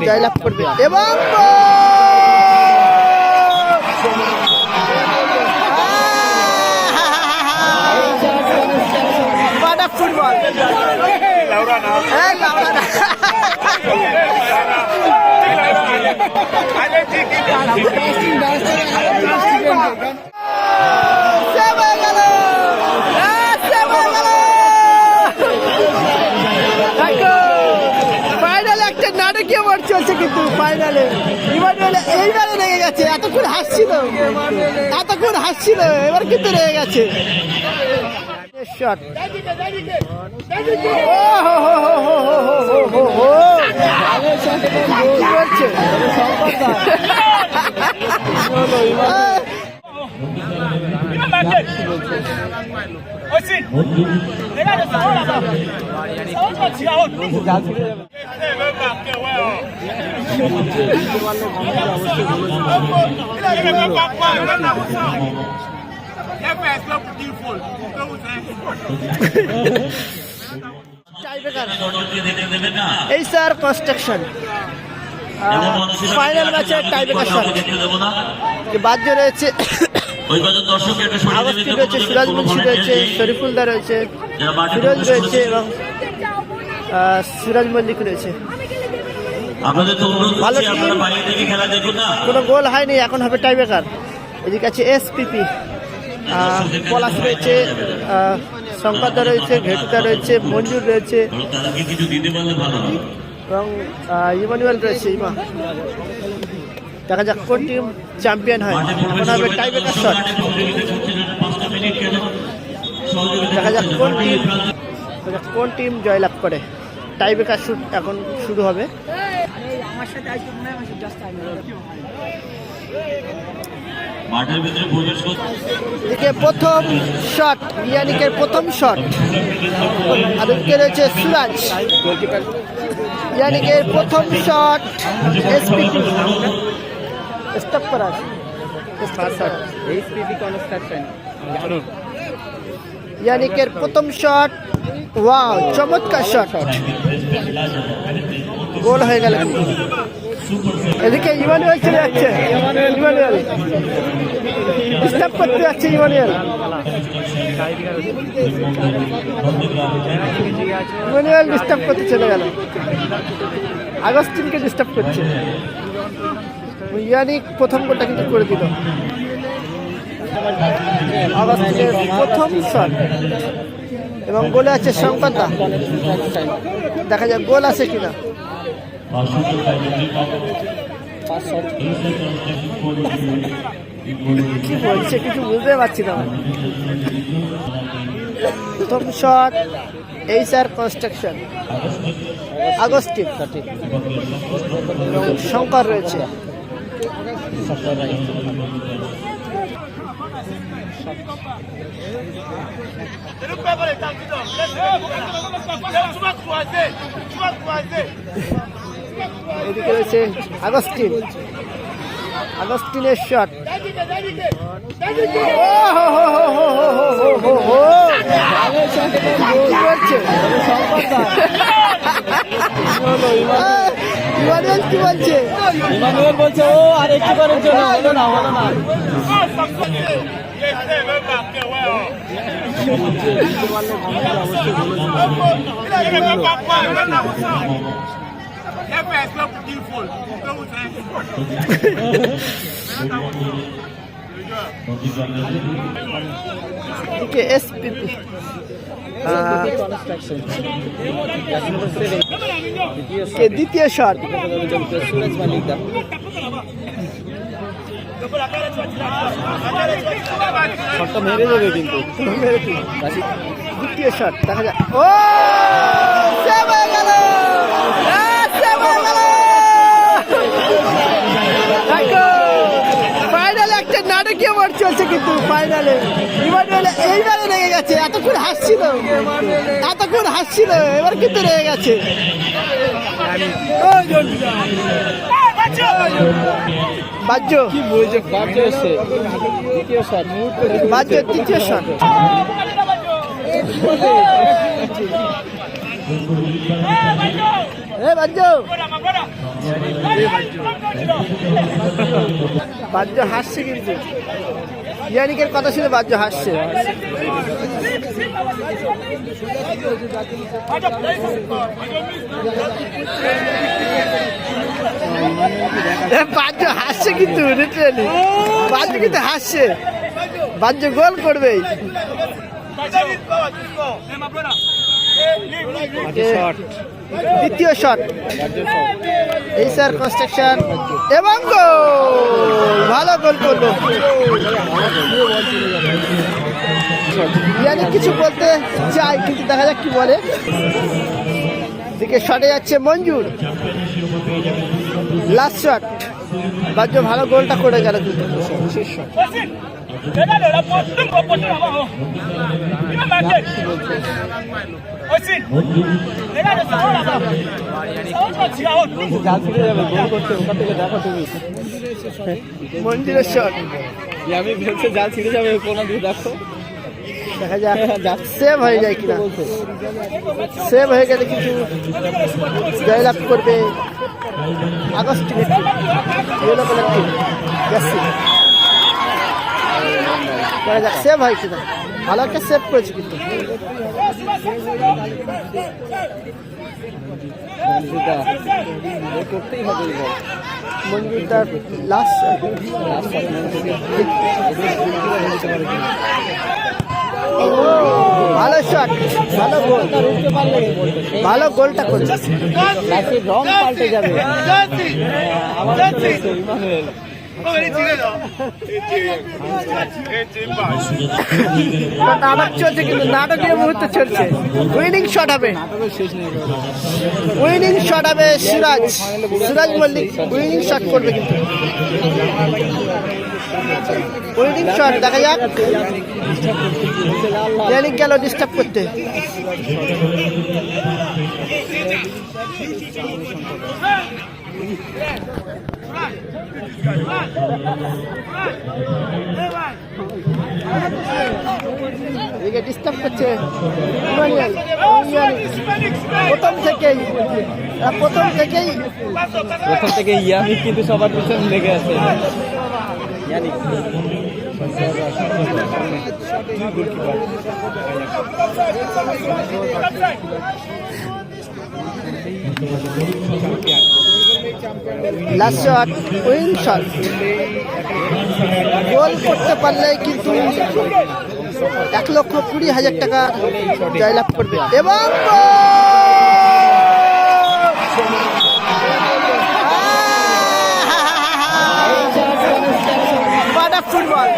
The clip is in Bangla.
জয়লাভ করবে এবং ফুটবল ফাইনালে একটা নাটকীয় মোড় চলছে, কিন্তু ফাইনালে এইবারে রেগে গেছে। এতক্ষণ হাসছিল এবার কিন্তু রেগে গেছে। শট এই স্যার কনস্ট্রাকশন ফাইনাল ম্যাচের টাইব্রেকার শট বাদ্য রয়েছে, আগস্টিন রয়েছে, সিরাজ মুন্সি রয়েছে, শরীফুলদা রয়েছে, ফিরোজ রয়েছে এবং সিরাজ মল্লিক রয়েছে। ভালো কোনো গোল হয়নি, এখন হবে টাইব্রেকার। এদিকে আছে এসপিপি, পলাশ রয়েছে, শঙ্করদা রয়েছে, ঘেটুদা রয়েছে, মঞ্জুর রয়েছে এবং ইমানুয়েল রয়েছে। দেখা যাক কোন টিম চ্যাম্পিয়ন হয়। এখন হবে টাইব্রেকার শট, দেখা যাক কোন টিম জয়লাভ করে। টাইব্রেকার শুট এখন শুরু হবে। এদিকে প্রথম শট, ইয়ানিকের প্রথম শট, আর এদিকে রয়েছে সুরাজ। ইয়ানিকের প্রথম শট, এসপিপি স্টপ করা ইয়ানিকের প্রথম শট, ওয়াও চমৎকার শট, গোল হয়ে গেল। এদিকে ইমানুয়েল চলে যাচ্ছে, ইমানুয়েল ডিস্টার্ব করতে যাচ্ছে, ইমানুয়েল ডিস্টার্ব করতে চলে গেল, আগস্টিনকে ডিস্টার্ব করছে। ইয়ানিক প্রথম গোলটা কিন্তু করে দিল। আগস্টিনের প্রথম শট এবং গোলে আছে শঙ্করদা, দেখা যাক গোল আছে কিনা। কি বলছে কিছু বুঝতে পারছি না। প্রথম শট এই স্যার কনস্ট্রাকশন, আগস্টিন এবং শঙ্কর রয়েছে। এদিকে রয়েছে আগস্টিনের শট, ইমানুয়েল কি বলছে? ইমানুয়েল বলছে ও আর একটু করার জন্য হলো না। এসপিপি দ্বিতীয় শট, শটটা মেরে দেবে কিন্তু দ্বিতীয় শট দেখা যায়। ও ফাইনালে একটা নাটকীয় মোড় চলছে, কিন্তু ফাইনালে এইবারে রেগে গেছে। এতক্ষণ হাসছিল এবার কিন্তু রেগে গেছে। বাজ্য কি বলছে? বাজ্য তৃতীয় শট, বাজ্য হাসছে কিন্তু ইয়ানিকের কথা শুনে বাজ্য হাসছে। বাজ্য হাসছে কিন্তু লিটারালি বাজ্য কিন্তু হাসছে। বাজ্য গোল করবে। দ্বিতীয় শট এই স্যার কনস্ট্রাকশন এবং গোল, ভালো গোল করলো। ইয়ানি কিছু বলতে চাই কিন্তু দেখা যাক কি বলে। দিকে শটে যাচ্ছে মঞ্জুর, লাস্ট শট। বাজ্য ভালো গোলটা করে গেল কিন্তু শেষ শট। মঞ্জুরের শট আমি ভেবেছি জাল ছিঁড়ে যাবে, কোনো দিকে দেখো দেখা যাক সেভ হয়ে যায় কিনা। সেভ হয়ে গেলে কিছু জয়লাভ করবে আগস্টিনের টিম, ইয়েলো কালার টিম। দেখা যাক সেভ হয় কিনা। ভালো একটা সেভ করেছে কিন্তু। করতেই হবে। মঞ্জুরদার লাস্ট ভালো শট, ভালো গোল, ভালো গোলটা করছে। রং পাল্টে যাবে। নাটক চলছে কিন্তু নাটকীয় মুহূর্তে চলছে। উইনিং শট হবে, উইনিং শট হবে সিরাজ মল্লিক উইনিং শট করবে কিন্তু। উইনিং শট দেখা যাক। ইয়ানিক গেল ডিস্টার্ব করতে। এদিকে ডিস্টার্ব করছে প্রথম থেকেই ইয়ানিক কিন্তু সবার পিছনে লেগে আছে। Yannick last shot, win shot. Goal করতে পারলে কিন্তু 1,20,000 টাকা জয়লাভ করবে। এবং ফুটবল